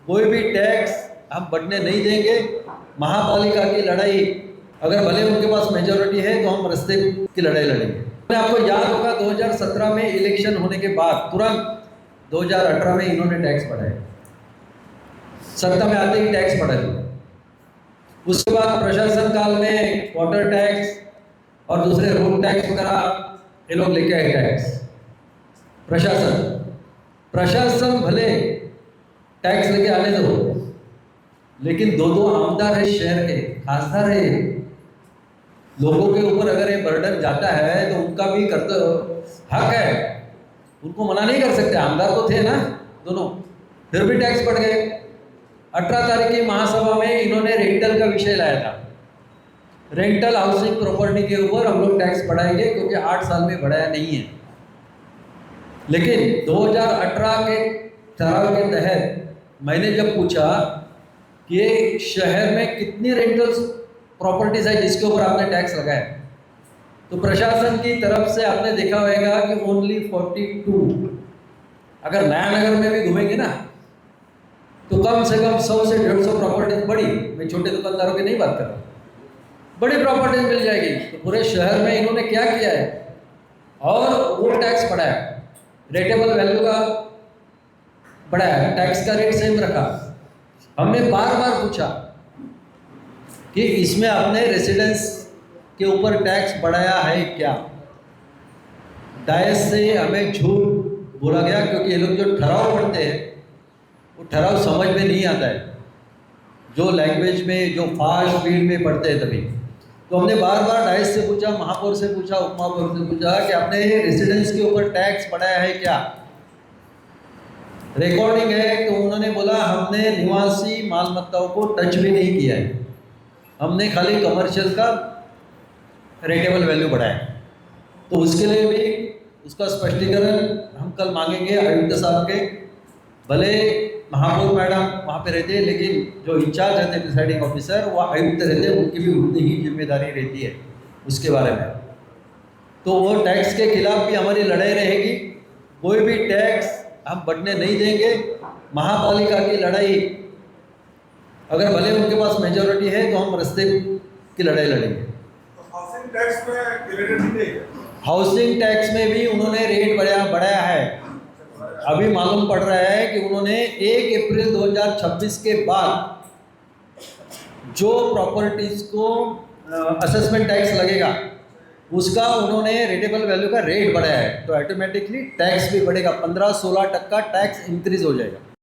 कोई भी टैक्स हम बढ़ने नहीं देंगे। महापालिका की लड़ाई, अगर भले उनके पास मेजोरिटी है तो हम रस्ते की लड़ाई लड़ेंगे। आपको याद होगा 2017 में इलेक्शन होने के बाद तुरंत 2018 में इन्होंने टैक्स बढ़ाए, सत्ता में आते ही टैक्स बढ़ा दिया। उसके बाद प्रशासन काल में वाटर टैक्स और दूसरे रोड टैक्स वगैरह ये लोग लेके आए टैक्स। प्रशासन भले टैक्स लेके आने दो, लेकिन दो आमदार है शहर के, खासदार है, लोगों के ऊपर अगर ये बर्डन जाता है तो उनका भी कर्तव्य हक है, उनको मना नहीं कर सकते। आमदार तो थे ना दोनों, फिर भी टैक्स बढ़ गए। 18 तारीख की महासभा में इन्होंने रेंटल का विषय लाया था। रेंटल हाउसिंग प्रॉपर्टी के ऊपर हम लोग टैक्स बढ़ाएंगे, क्योंकि 8 साल में बढ़ाया नहीं है। लेकिन 2018 के ठहराव के तहत मैंने जब पूछा कि शहर में कितनी रेंटल्स प्रॉपर्टीज है जिसके ऊपर आपने टैक्स लगाया, तो प्रशासन की तरफ से आपने देखा होगा कि ओनली 42। अगर नया नगर में भी घूमेंगे ना तो कम से कम 100 से 150 प्रॉपर्टीज बड़ी, मैं छोटे दुकानदारों की नहीं बात कर रहा, बड़ी प्रॉपर्टीज मिल जाएगी। तो पूरे शहर में इन्होंने क्या किया है, और वो टैक्स बढ़ाया, रेटेबल वैल्यू का बढ़ाया, टैक्स का रेट सेम रखा। हमने बार बार पूछा कि इसमें आपने रेसिडेंस के ऊपर टैक्स बढ़ाया है क्या। डायस से हमें झूठ बोला गया, क्योंकि ये लोग जो ठहराव पढ़ते हैं वो ठहराव समझ में नहीं आता है, जो लैंग्वेज में, जो फास्ट स्पीड में पढ़ते हैं तभी। तो हमने बार बार डायस से पूछा, महापौर से पूछा, उपमहापौर से पूछा कि आपने रेसिडेंस के ऊपर टैक्स बढ़ाया है क्या। रिकॉर्डिंग है तो उन्होंने बोला हमने निवासी मालमत्ताओं को टच भी नहीं किया है, हमने खाली कमर्शियल का रेटेबल वैल्यू बढ़ाया। तो उसके लिए भी उसका स्पष्टीकरण हम कल मांगेंगे आयुक्त साहब के। भले महापौर मैडम वहाँ पे रहते हैं, लेकिन जो इंचार्ज रहते हैं डिसाइडिंग ऑफिसर वो आयुक्त रहते हैं, उनकी भी उतनी ही जिम्मेदारी रहती है उसके बारे में। तो वो टैक्स के खिलाफ भी हमारी लड़ाई रहेगी। कोई भी टैक्स हम बढ़ने नहीं देंगे। महापालिका की लड़ाई, अगर भले उनके पास मेजोरिटी है तो हम रस्ते की लड़ाई लड़ेंगे। हाउसिंग टैक्स में भी उन्होंने रेट बढ़ाया है। अभी मालूम पड़ रहा है कि उन्होंने 1 अप्रैल 2026 के बाद जो प्रॉपर्टीज को असेसमेंट टैक्स लगेगा उसका उन्होंने रेटेबल वैल्यू का रेट बढ़ाया है, तो ऑटोमेटिकली टैक्स भी बढ़ेगा। 15-16% टैक्स इंक्रीज हो जाएगा।